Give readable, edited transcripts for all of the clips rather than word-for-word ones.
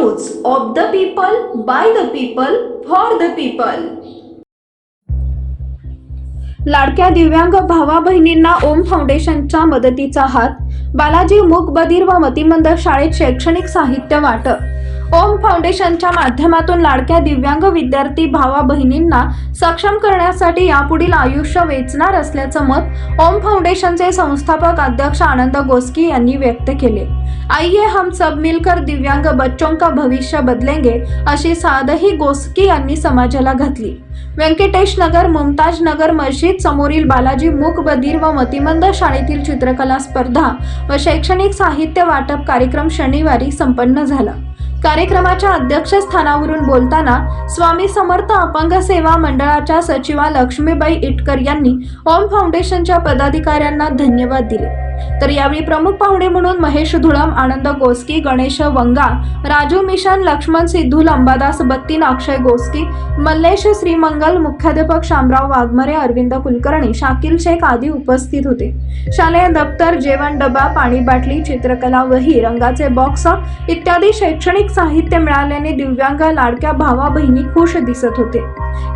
News of the people, by the people, for the people. लाडक्या दिव्यांग भावा बहिणींना ओम फाउंडेशनच्या मदतीचा हात, बालाजी मूक बधीर व मतिमंद शाळेत शैक्षणिक साहित्य वाटप। ओम फाउंडेशनच्या माध्यमातून लाडक्या दिव्यांग विद्यार्थी भावा बहिणींना सक्षम करण्यासाठी यापुढील आयुष्य वेचणार असल्याचं मत ओम फाउंडेशनचे संस्थापक अध्यक्ष आनंद गोस्की यांनी व्यक्त केले। आइए हम सब मिलकर दिव्यांग बच्चों का भविष्य बदलेंगे, अशी साधही गोस्की यांनी समाजाला घातली। व्यंकटेश नगर, मुमताज नगर मस्जिद समोरील बालाजी मूक बधीर व मतिमंद शाळेतील चित्रकला स्पर्धा व शैक्षणिक साहित्य वाटप कार्यक्रम शनिवारी संपन्न झाला। कार्यक्रमाच्या अध्यक्षस्थानावरून बोलताना स्वामी समर्थ अपंग सेवा मंडळाच्या सचिवा लक्ष्मीबाई इटकर यांनी ओम फाउंडेशनच्या पदाधिकाऱ्यांना धन्यवाद दिले। तर यावेळी प्रमुख पाहुणे म्हणून महेश धुळम, आनंद गोस्की, गणेश वंगा, राजू मिशन, लक्ष्मण सिद्धूल, अंबादास बत्तीन, अक्षय गोस्की, मल्लेश श्रीमंगल, मुख्याध्यापक शामराव वाघमारे, अरविंद कुलकर्णी, शाकिल शेख आदी उपस्थित होते। शालेय दप्तर, जेवण डबा, पाणी बाटली, चित्रकला वही, रंगाचे बॉक्स इत्यादी शैक्षणिक साहित्य मिळाल्याने दिव्यांग लाडक्या भावा बहिणी खुश दिसत होते।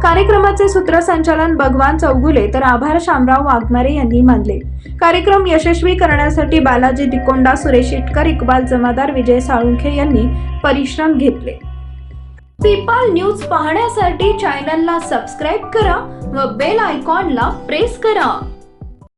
कार्यक्रमाचे सूत्रसंचालन भगवान चौगुले तर आभार शामराव वाघमारे यांनी मानले। कार्यक्रम यशस्वी करण्यासाठी बालाजी दिकोंडा, सुरेश इटकर, इक्बाल जमादार, विजय साळुंखे यांनी परिश्रम घेतले। पीपल न्यूज पाहण्यासाठी चॅनलला सबस्क्राइब करा व बेल आयकॉनला प्रेस करा।